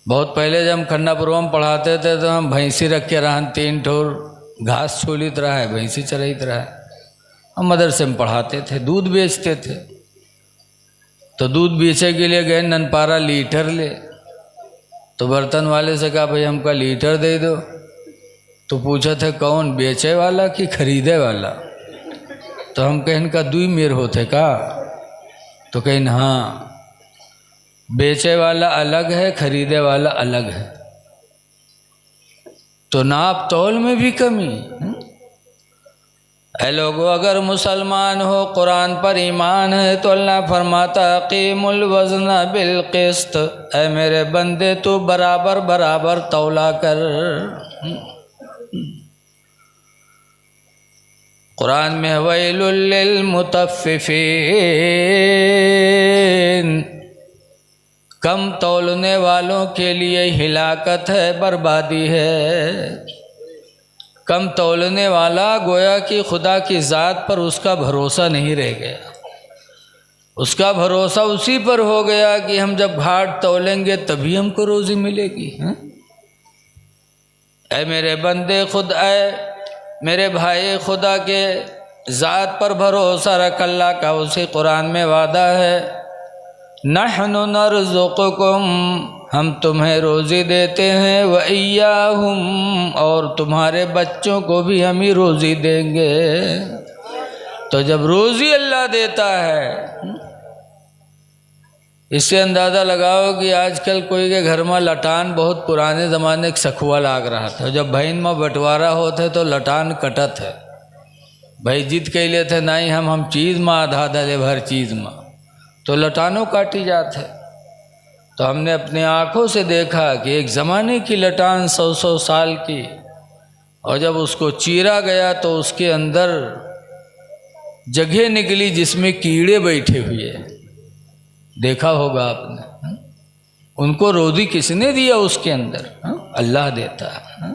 बहुत पहले जब हम खन्नापुरवा में पढ़ाते थे तो हम भैंसी रख के रहन 3 ठोर घास छूलित रहा है, भैंसी चरहित रहा है। हम मदरसे में पढ़ाते थे, दूध बेचते थे। तो दूध बेचे के लिए गए ननपारा लीटर ले, तो बर्तन वाले से कहा भाई हमका लीटर दे दो। तो पूछा था कौन, बेचे वाला कि खरीदे वाला? तो हम कहें का 2 मेर होते का? तो कहें हाँ, बेचे वाला अलग है, खरीदे वाला अलग है। तो नाप तौल में भी कमी। ऐ लोगो, अगर मुसलमान हो, कुरान पर ईमान है, तो अल्लाह फरमाता क़ीमुल वज़न बिल क़िस्त, ऐ मेरे बंदे तू बराबर बराबर तौला कर। कुरान में वैलुल लिल मुतफ़्फ़िफ़ीन, कम तौलने वालों के लिए हिलाकत है, बर्बादी है। कम तौलने वाला गोया कि खुदा की ज़ात पर उसका भरोसा नहीं रह गया। उसका भरोसा उसी पर हो गया कि हम जब घाट तौलेंगे तभी हमको रोज़ी मिलेगी। ऐ मेरे बंदे, खुद ऐ मेरे भाई, खुदा के ज़ात पर भरोसा रख। अल्लाह का उसी कुरान में वादा है, नहनु नरज़ुकुकुम, हम तुम्हें रोज़ी देते हैं, व इय्याहुम, और तुम्हारे बच्चों को भी हम ही रोज़ी देंगे। तो जब रोज़ी अल्लाह देता है, इससे अंदाज़ा लगाओ कि आजकल कोई के घर में लटान बहुत पुराने ज़माने के सखुआ लाग रहा था। जब बहन में बंटवारा होते तो लटान कटत है, भाई जिद कैले थे नहीं हम चीज़ में आधा दले हर चीज़ में, तो लटानों काटी जाते। तो हमने अपने आँखों से देखा कि एक ज़माने की लटान 100 साल की, और जब उसको चीरा गया तो उसके अंदर जगह निकली जिसमें कीड़े बैठे हुए। देखा होगा आपने। उनको रोज़ी किसने दिया उसके अंदर? अल्लाह देता है।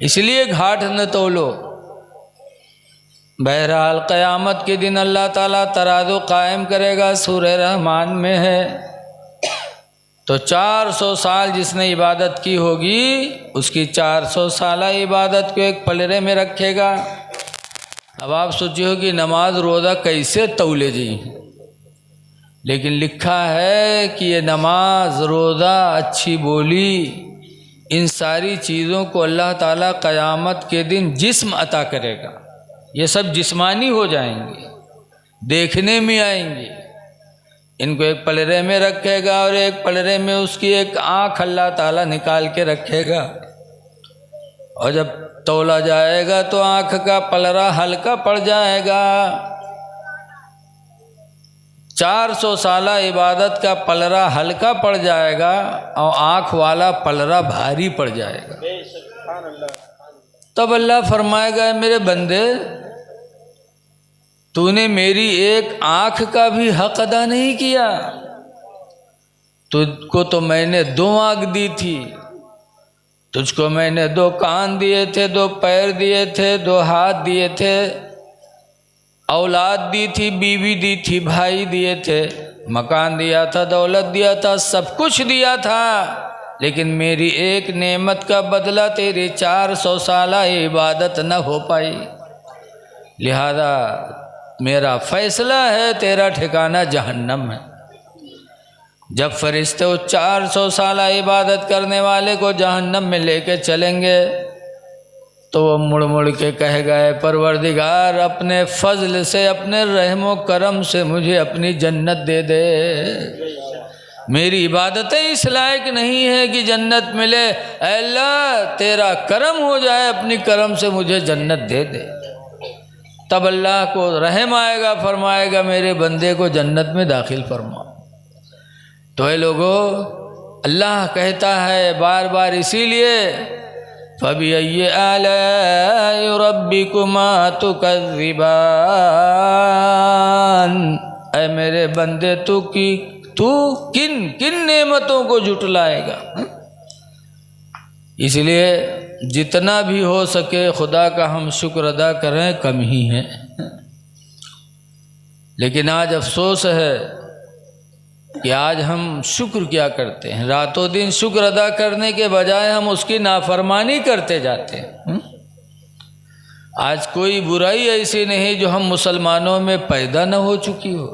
इसलिए घाट न तोलो। बहरहाल क़यामत के दिन अल्लाह ताला तराजू कायम करेगा, सूरह रहमान में है। तो 400 साल जिसने इबादत की होगी, उसकी 400 साल इबादत को एक पलरे में रखेगा। अब आप सोचिए कि नमाज रोज़ा कैसे तौले जी, लेकिन लिखा है कि ये नमाज, रोज़ा, अच्छी बोली, इन सारी चीज़ों को अल्लाह ताला क़यामत के दिन जिस्म अता करेगा। ये सब जिस्मानी हो जाएंगे, देखने में आएंगे। इनको एक पलरे में रखेगा और एक पलरे में उसकी एक आँख अल्लाह ताला निकाल के रखेगा। और जब तौला जाएगा तो आँख का पलरा हल्का पड़ जाएगा। 400 साल इबादत का पलरा हल्का पड़ जाएगा और आँख वाला पलरा भारी पड़ जाएगा। तब अल्लाह फरमाएगा, मेरे बंदे, तूने मेरी एक आँख का भी हक अदा नहीं किया। तुझको तो मैंने 2 आँख दी थी, तुझको मैंने 2 कान दिए थे, 2 पैर दिए थे, 2 हाथ दिए थे, औलाद दी थी, बीवी दी थी, भाई दिए थे, मकान दिया था, दौलत दिया था, सब कुछ दिया था। लेकिन मेरी एक नेमत का बदला तेरी 400 साल इबादत न हो पाई। लिहाजा मेरा फैसला है, तेरा ठिकाना जहन्नम है। जब फरिश्ते उस 400 साल इबादत करने वाले को जहन्नम में लेके चलेंगे, तो वो मुड़ मुड़ के कह गए, परवरदिगार, अपने फजल से, अपने रहमो करम से मुझे अपनी जन्नत दे दे। मेरी इबादतें इस लायक नहीं है कि जन्नत मिले। अल्लाह, तेरा करम हो जाए, अपनी करम से मुझे जन्नत दे दे। तब अल्लाह को रहम आएगा, फरमाएगा, मेरे बंदे को जन्नत में दाखिल फरमाओ। तो ये लोगों, अल्लाह कहता है बार बार इसीलिए, फ़बिअय्यि आलाइ रब्बिकुमा तुकज़्ज़िबान, ऐ मेरे बंदे, तू किन किन नेमतों को जुटलाएगा। इसलिए जितना भी हो सके खुदा का हम शुक्र अदा करें, कम ही है। लेकिन आज अफसोस है कि आज हम शुक्र क्या करते हैं, रातों दिन शुक्र अदा करने के बजाय हम उसकी नाफरमानी करते जाते हैं। आज कोई बुराई ऐसी नहीं जो हम मुसलमानों में पैदा न हो चुकी हो।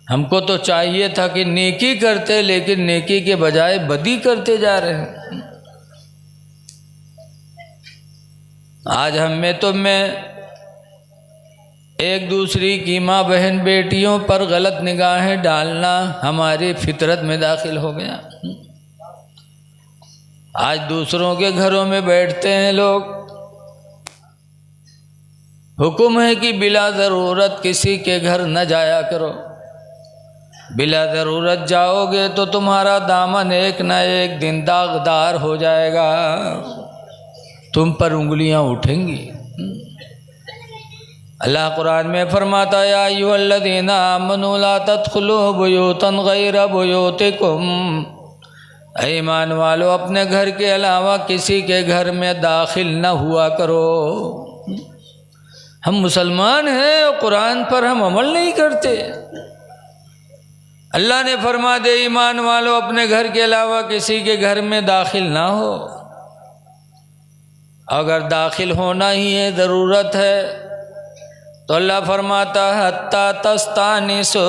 हमको तो चाहिए था कि नेकी करते, लेकिन नेकी के बजाय बदी करते जा रहे हैं। आज हम में तो एक दूसरी की माँ बहन बेटियों पर गलत निगाहें डालना हमारी फितरत में दाखिल हो गया। आज दूसरों के घरों में बैठते हैं लोग, हुक्म है कि बिला ज़रूरत किसी के घर न जाया करो। बिला ज़रूरत जाओगे तो तुम्हारा दामन एक न एक दिन दागदार हो जाएगा, तुम पर उंगलियां उठेंगी। अल्लाह कुरान में फरमाता है, या अय्युहल्लज़ीना आमनू ला तदखुलू बुयूतन गैर बुयूतिकुम, ईमान वालो अपने घर के अलावा किसी के घर में दाखिल न हुआ करो। हम मुसलमान हैं और कुरान पर हम अमल नहीं करते। अल्लाह ने फरमा दे, ईमान वालो अपने घर के अलावा किसी के घर में दाखिल ना हो। अगर दाखिल होना ही है, ज़रूरत है, तो अल्लाह फरमाता है हत्ता तस्तानिसो,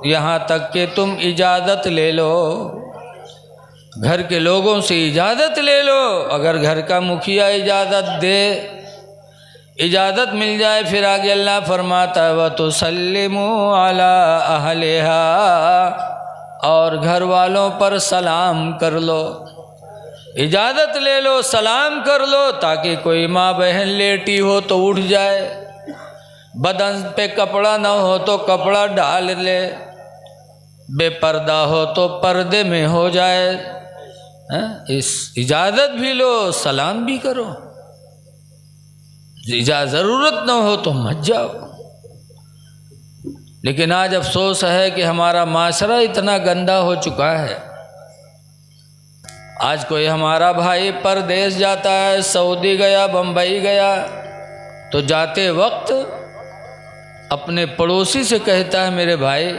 यहाँ तक कि तुम इजाज़त ले लो, घर के लोगों से इजाज़त ले लो। अगर घर का मुखिया इजाज़त दे, इजाज़त मिल जाए, फिर आगे अल्लाह फरमाता है व तुसल्लिमू अला अहलिहा, और घर वालों पर सलाम कर लो। इजाज़त ले लो, सलाम कर लो, ताकि कोई माँ बहन लेटी हो तो उठ जाए, बदन पे कपड़ा ना हो तो कपड़ा डाल ले, बेपर्दा हो तो पर्दे में हो जाए। इस इजाज़त भी लो, सलाम भी करो। ज़रूरत ना हो तो मत जाओ। लेकिन आज अफसोस है कि हमारा माशरा इतना गंदा हो चुका है। आज कोई हमारा भाई परदेश जाता है, सऊदी गया, बम्बई गया, तो जाते वक्त अपने पड़ोसी से कहता है, मेरे भाई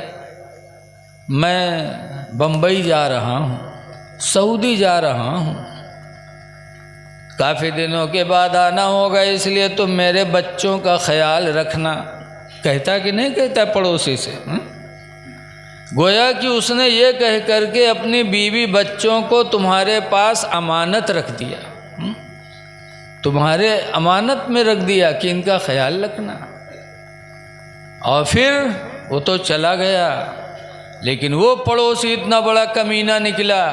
मैं बम्बई जा रहा हूँ, सऊदी जा रहा हूँ, काफ़ी दिनों के बाद आना होगा, इसलिए तुम मेरे बच्चों का ख्याल रखना। कहता कि नहीं कहता पड़ोसी से? गोया कि उसने ये कह करके अपनी बीवी बच्चों को तुम्हारे पास अमानत रख दिया, तुम्हारे अमानत में रख दिया कि इनका ख्याल रखना। और फिर वो तो चला गया, लेकिन वो पड़ोसी इतना बड़ा कमीना निकला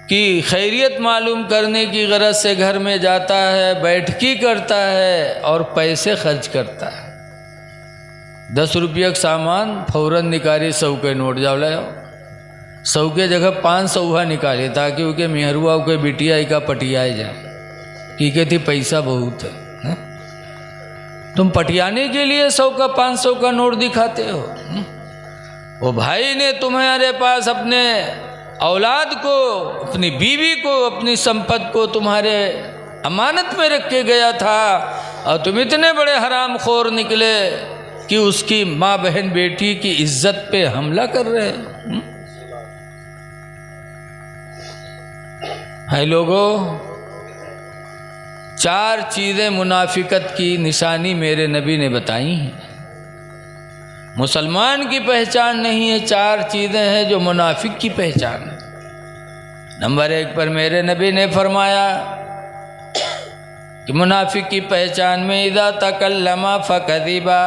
कि खैरियत मालूम करने की गरज से घर में जाता है, बैठकी करता है और पैसे खर्च करता है। 10 रुपये का सामान फौरन निकाली, 100 के नोट जाओ लाओ, 100 के जगह 500 निकाले, ताकि उनके मेहरुआ के बिटिया का पटियाए जाए कि कहती पैसा बहुत है। तुम पटियाने के लिए 100 का 500 का नोट दिखाते हो। वो भाई ने तुम्हारे पास अपने औलाद को, अपनी बीवी को, अपनी संपत्ति को तुम्हारे अमानत में रख के गया था, और तुम इतने बड़े हरामखोर निकले कि उसकी माँ बहन बेटी की इज्जत पे हमला कर रहे हैं। है लोगों, 4 चीज़ें मुनाफिकत की निशानी मेरे नबी ने बताई हैं। मुसलमान की पहचान नहीं है, 4 चीज़ें हैं जो मुनाफिक की पहचान है। नंबर 1 पर मेरे नबी ने फरमाया कि मुनाफिक की पहचान में इज़ा तकल्लमा फ़कज़िबा,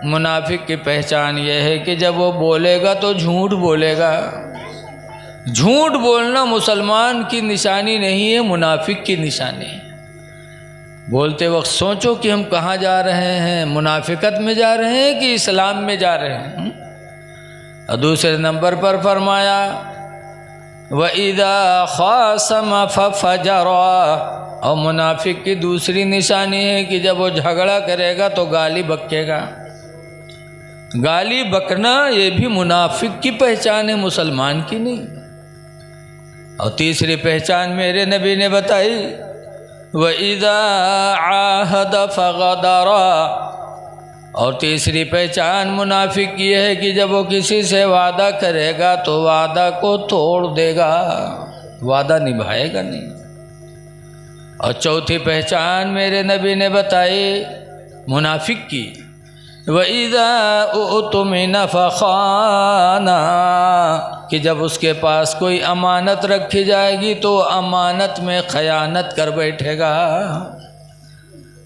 मुनाफिक की पहचान यह है कि जब वो बोलेगा तो झूठ बोलेगा। झूठ बोलना मुसलमान की निशानी नहीं है, मुनाफिक की निशानी है। बोलते वक्त सोचो कि हम कहाँ जा रहे हैं, मुनाफिकत में जा रहे हैं कि इस्लाम में जा रहे हैं। और दूसरे नंबर पर फरमाया व इज़ा ख़ासम फ़फ़जरा, और मुनाफिक की दूसरी निशानी है कि जब वो झगड़ा करेगा तो गाली बकेगा। गाली बकना ये भी मुनाफिक की पहचान है, मुसलमान की नहीं। और तीसरी पहचान मेरे नबी ने बताई व इज़ा आहद फ़ग़दरा, और तीसरी पहचान मुनाफिक की है कि जब वो किसी से वादा करेगा तो वादा को तोड़ देगा, वादा निभाएगा नहीं। और चौथी पहचान मेरे नबी ने बताई मुनाफिक की, वइज़ा उतुमिना फ़ख़ाना, कि जब उसके पास कोई अमानत रखी जाएगी तो अमानत में खयानत कर बैठेगा।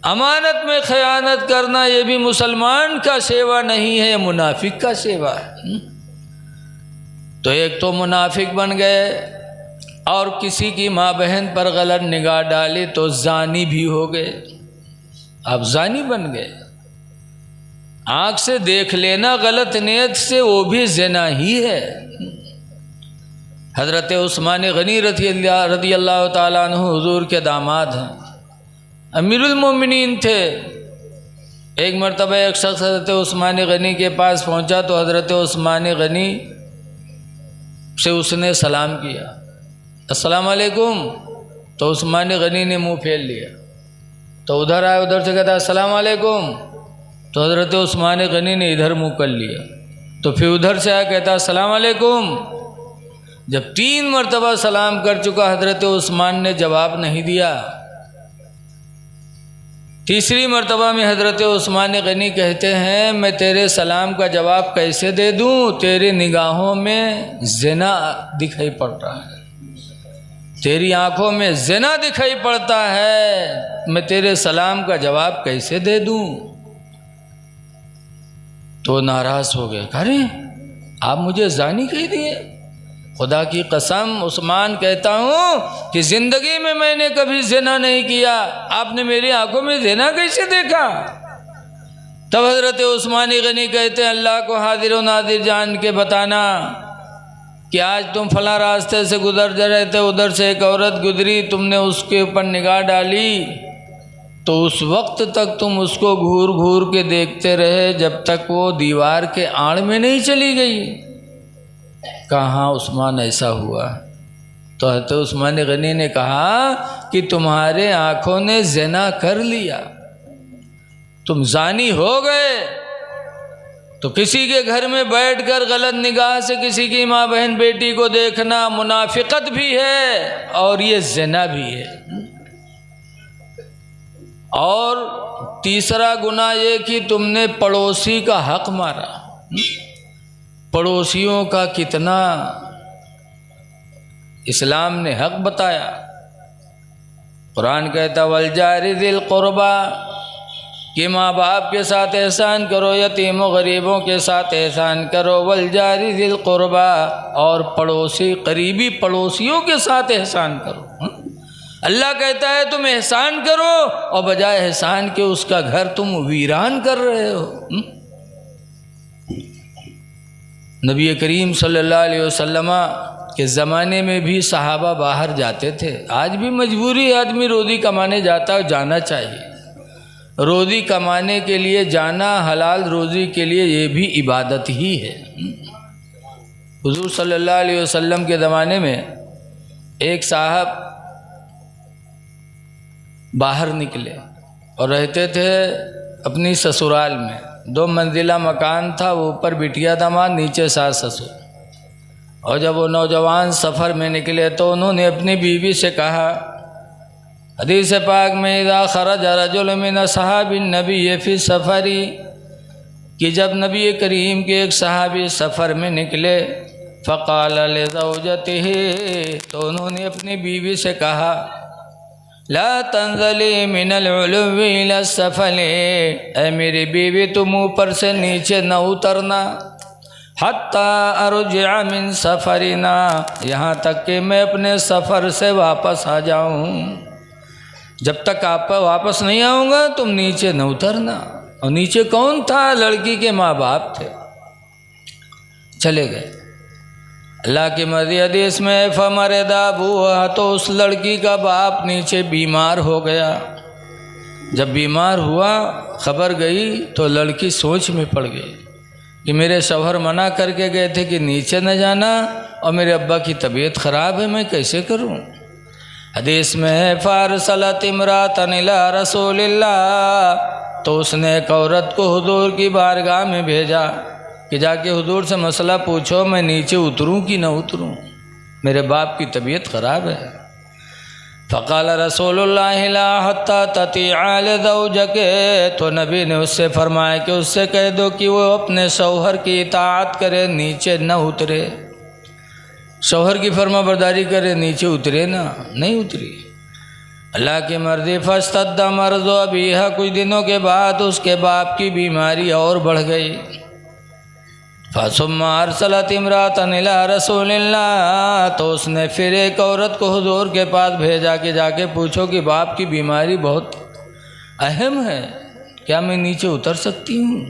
अमानत में खयानत करना ये भी मुसलमान का सेवा नहीं है, मुनाफिक का सेवा है। तो एक तो मुनाफिक बन गए, और किसी की माँ बहन पर गलत निगाह डाली तो जानी भी हो गए। अब जानी बन गए। आँख से देख लेना गलत नियत से वो भी ज़िना ही है। हज़रत उस्मान गनी रज़ी अल्लाह ताला अन्हु हुज़ूर के दामाद हैं, अमीरुल मोमिनीन थे। एक मरतबा एक शख्स हज़रत उस्मान गनी के पास पहुंचा तो हज़रत उस्मान गनी से उसने सलाम किया, अस्सलाम वालेकुम। तो उस्मान गनी ने मुंह फेर लिया। तो उधर आया, उधर से कहता अस्सलाम वालेकुम। तो हज़रत उस्मान गनी ने इधर मुंह कर लिया। तो फिर उधर से आया, कहता अस्सलाम वालेकुम। जब 3 मरतबा सलाम कर चुका, हज़रत उस्मान ने जवाब नहीं दिया। तीसरी मरतबा में हज़रत उस्मान गनी कहते हैं, मैं तेरे सलाम का जवाब कैसे दे दूँ, तेरी निगाहों में ज़िना दिखाई पड़ता है, तेरी आँखों में ज़िना दिखाई पड़ता है, मैं तेरे सलाम का जवाब कैसे दे दूँ। तो नाराज़ हो गए, अरे आप मुझे जानी कह दिए। खुदा की कसम उस्मान कहता हूँ कि ज़िंदगी में मैंने कभी ज़िना नहीं किया, आपने मेरी आंखों में ज़िना कैसे देखा। तब हज़रत उस्मान गनी कहते हैं, अल्लाह को हाजिर व नाजिर जान के बताना कि आज तुम फला रास्ते से गुजर जा रहे थे, उधर से एक औरत गुजरी, तुमने उसके ऊपर निगाह डाली, तो उस वक्त तक तुम उसको घूर घूर के देखते रहे जब तक वो दीवार के आड़ में नहीं चली गई। कहाँ उस्मान ऐसा हुआ। तो हज़रत उस्मान गनी ने कहा कि तुम्हारे आँखों ने ज़िना कर लिया, तुम जानी हो गए। तो किसी के घर में बैठकर गलत निगाह से किसी की माँ बहन बेटी को देखना मुनाफिकत भी है और ये ज़िना भी है। और तीसरा गुनाह ये कि तुमने पड़ोसी का हक मारा। पड़ोसियों का कितना इस्लाम ने हक बताया। कुरान कहता वल जारि ज़िल क़ुरबा, कि माँ बाप के साथ एहसान करो, यतीमों गरीबों के साथ एहसान करो। वल जारि ज़िल क़ुरबा, और पड़ोसी करीबी पड़ोसियों के साथ एहसान करो। अल्लाह कहता है तुम एहसान करो और बजाय एहसान के उसका घर तुम वीरान कर रहे हो। नबी करीम सल्लल्लाहु अलैहि वसल्लम के ज़माने में भी सहाबा बाहर जाते थे। आज भी मजबूरी आदमी रोज़ी कमाने जाता है, जाना चाहिए। रोज़ी कमाने के लिए जाना, हलाल रोज़ी के लिए, ये भी इबादत ही है। हुज़ूर सल्लल्लाहु अलैहि वसल्लम के ज़माने में एक साहब बाहर निकले और रहते थे अपनी ससुराल में। 2 मंजिला मकान था, वो ऊपर बिटिया दामाद, नीचे सास ससुर। और जब वो नौजवान सफ़र में निकले तो उन्होंने अपनी बीवी से कहा, हदीस पाक में इज़ा खरज रजुल मिन असहाबिन नबी फी सफ़री, कि जब नबी करीम के एक सहाबी सफ़र में निकले, फ़क़ाल लिज़ौजतिही, तो उन्होंने अपनी बीवी से कहा, ला तंज़ली मिनल उलुव्वि इला सफ़ली, ऐ मेरी बीवी तुम ऊपर से नीचे न उतरना, हत्ता अरजिअ मिन सफ़रिना, यहाँ तक कि मैं अपने सफ़र से वापस आ जाऊँ। जब तक आप वापस नहीं आऊँगा तुम नीचे न उतरना। और नीचे कौन था? लड़की के माँ बाप थे। चले गए। अल्लाह की मर्ज़ी हदीस में फमरदा अबूहा, तो उस लड़की का बाप नीचे बीमार हो गया। जब बीमार हुआ, खबर गई तो लड़की सोच में पड़ गई कि मेरे शौहर मना करके गए थे कि नीचे न जाना, और मेरे अब्बा की तबीयत ख़राब है, मैं कैसे करूं। हदीस में है फ़ारसलत इमरातन इला रसूलिल्लाह, तो उसने एक औरत को हुजूर की बारगाह में भेजा कि जाके हुजूर से मसला पूछो, मैं नीचे उतरूं कि न उतरूं, मेरे बाप की तबीयत ख़राब है। फ़क़ाल रसूलुल्लाह ला हत्ता ततिअल ज़ौजके, तो नबी ने उससे फरमाया कि उससे कह दो कि वो अपने शौहर की इताअत करे, नीचे न उतरे। शौहर की फर्मा बरदारी करे, नीचे उतरे ना, नहीं उतरी। अल्लाह की मर्ज़ी। फस्तद्दा मर्ज़ो अबीहा, कुछ दिनों के बाद उसके बाप की बीमारी और बढ़ गई। फसुम्मा अरसलत इमरातन इला रसूलिल्लाह, तो उसने फिर एक औरत को हुजूर के पास भेजा कि जाके पूछो कि बाप की बीमारी बहुत अहम है, क्या मैं नीचे उतर सकती हूँ?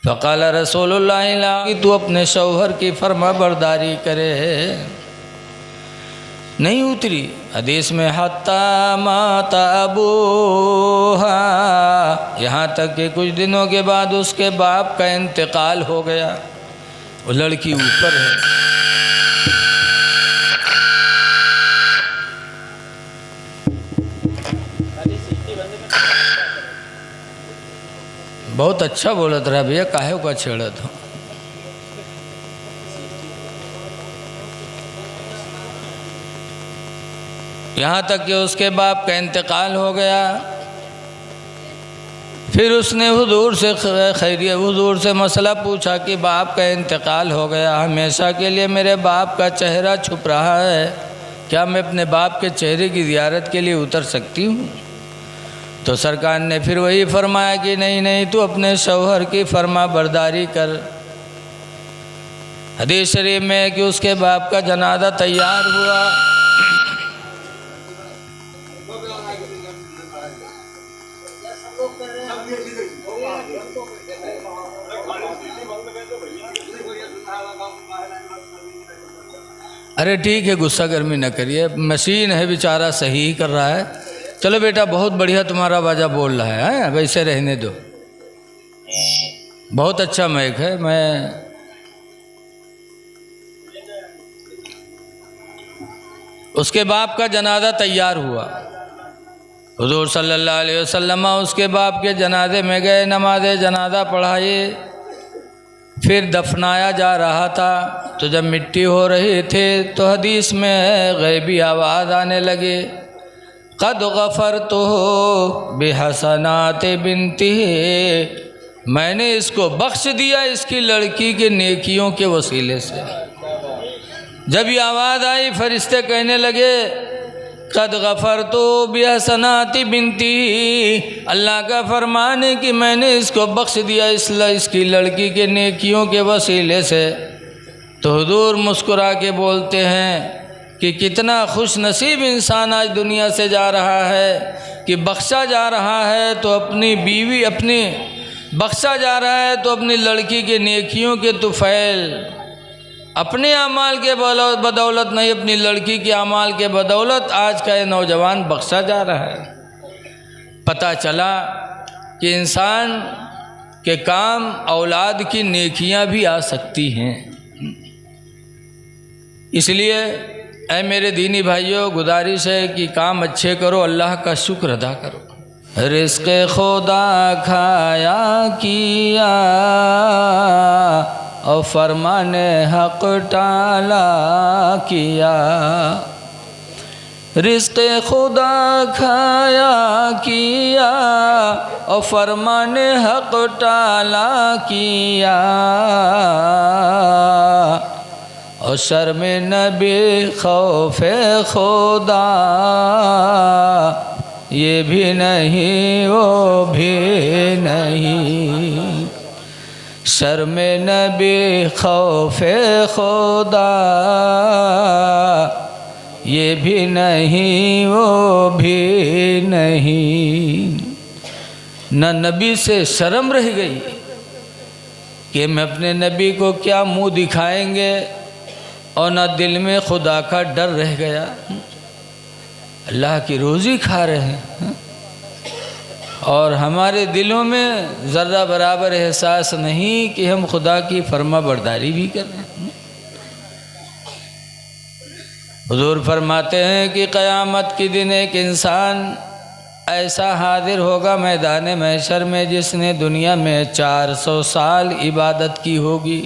फ़क़ाल रसूलुल्लाह ला, कि तू अपने शौहर की फर्मा बरदारी करे, नहीं उतरी। हदीस में हत्ता माता अबूहा, यहाँ तक कि कुछ दिनों के बाद उसके बाप का इंतकाल हो गया। वो लड़की ऊपर है। बहुत अच्छा बोलत रहा भैया, काहे का छेड़त हो। यहाँ तक कि उसके बाप का इंतकाल हो गया। फिर उसने हुजूर से खैरियत, हुजूर से मसला पूछा कि बाप का इंतकाल हो गया, हमेशा के लिए मेरे बाप का चेहरा छुप रहा है, क्या मैं अपने बाप के चेहरे की ज़ियारत के लिए उतर सकती हूँ? तो सरकार ने फिर वही फरमाया कि नहीं नहीं, तू अपने शौहर की फर्मा बरदारी कर। हदीस शरीफ में कि उसके बाप का जनाजा तैयार हुआ। अरे ठीक है, गुस्सा गर्मी न करिए, मशीन है बेचारा, सही ही कर रहा है। चलो बेटा, बहुत बढ़िया तुम्हारा बाजा बोल रहा है, वैसे रहने दो, बहुत अच्छा माइक है। मैं उसके बाप का जनाजा तैयार हुआ। हुजूर सल्लल्लाहु अलैहि वसल्लम उसके बाप के जनाजे में गए, नमाज जनाजा पढ़ाए, फिर दफनाया जा रहा था। तो जब मिट्टी हो रही थी तो हदीस में गैबी आवाज़ आने लगे, क़द गफ़रतुहु बिहसनात बिन्ती, मैंने इसको बख्श दिया इसकी लड़की के नेकियों के वसीले से। जब ये आवाज़ आई, फरिश्ते कहने लगे क़द गफ़रतुहु बिहसनात बिन्ती, अल्लाह का फरमान है कि मैंने इसको बख्श दिया इसकी लड़की के नेकियों के वसीले से। तो हुजूर मुस्कुरा के बोलते हैं कि कितना खुश नसीब इंसान आज दुनिया से जा रहा है कि बख्शा जा रहा है तो अपनी बीवी, अपनी बख्शा जा रहा है तो अपनी लड़की के नेकियों के तुफ़ैल, अपने अमाल के बदौलत नहीं, अपनी लड़की के अमाल के बदौलत आज का ये नौजवान बख्शा जा रहा है। पता चला कि इंसान के काम औलाद की नेकियां भी आ सकती हैं। इसलिए ऐ मेरे दीनी भाइयों, गुजारिश है कि काम अच्छे करो, अल्लाह का शुक्र अदा करो। रिज़्क़ खुदा खाया किया और फरमाने हक़ टाला किया, रिज़्क़ खुदा खाया किया और फरमाने हक़ टाला किया, और शर्म नबी खौफ़े खुदा ये भी नहीं वो भी नहीं, शर्म नबी खौफ़े खुदा ये भी नहीं वो भी नहीं। न नबी से शर्म रह गई कि मैं अपने नबी को क्या मुंह दिखाएंगे, और न दिल में खुदा का डर रह गया। अल्लाह की रोज़ी खा रहे हैं और हमारे दिलों में ज़र्रा बराबर एहसास नहीं कि हम खुदा की फर्मा बरदारी भी कर रहे हैं। हुज़ूर फरमाते हैं कि क़यामत के दिन एक इंसान ऐसा हाजिर होगा मैदान महशर में जिसने दुनिया में 400 साल इबादत की होगी।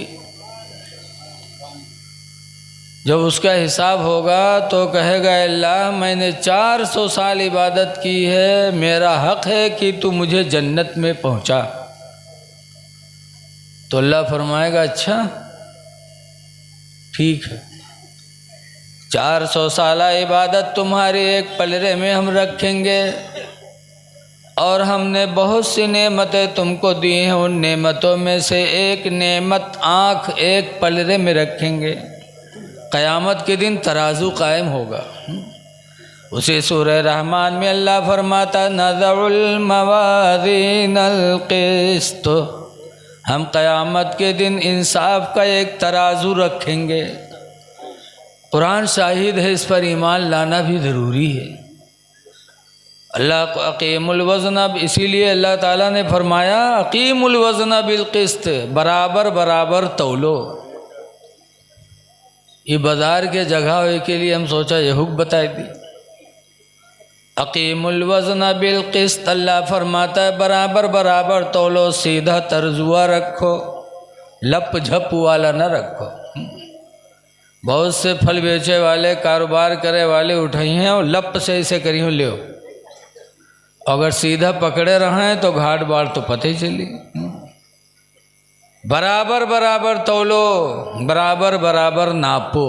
जब उसका हिसाब होगा तो कहेगा अल्लाह मैंने 400 साल इबादत की है, मेरा हक़ है कि तू मुझे जन्नत में पहुंचा। तो अल्लाह फरमाएगा अच्छा ठीक है, 400 साल इबादत तुम्हारी एक पलरे में हम रखेंगे और हमने बहुत सी नेमतें तुमको दी हैं, उन नेमतों में से एक नेमत आँख एक पलरे में रखेंगे। क़यामत के दिन तराजू कायम होगा। उसी सूरह रहमान में अल्लाह फरमाता नज़उल मवाज़ीनल क़िस्त, हम क़यामत के दिन इंसाफ का एक तराजू रखेंगे। कुरान शाहिद है, इस पर ईमान लाना भी ज़रूरी है। अल्लाह को अक़ीमुल वज़न, अब इसीलिए अल्लाह ताला ने फरमाया अक़ीमुल वज़न बिल क़िस्त, बराबर बराबर तौलो। ये बाज़ार के जगह के लिए हम सोचा ये हुक्म बता दी। अक़ीमुल वज़न बिल क़िस्त, अल्लाह फरमाता है बराबर बराबर तौलो, सीधा तर्जुआ रखो, लप झप वाला न रखो। बहुत से फल बेचे वाले, कारोबार करे वाले उठाई हैं और लप से इसे करी हो ले, अगर सीधा पकड़े रहें तो घाट बाढ़ तो पता ही चली। बराबर बराबर तौलो, बराबर बराबर नापो।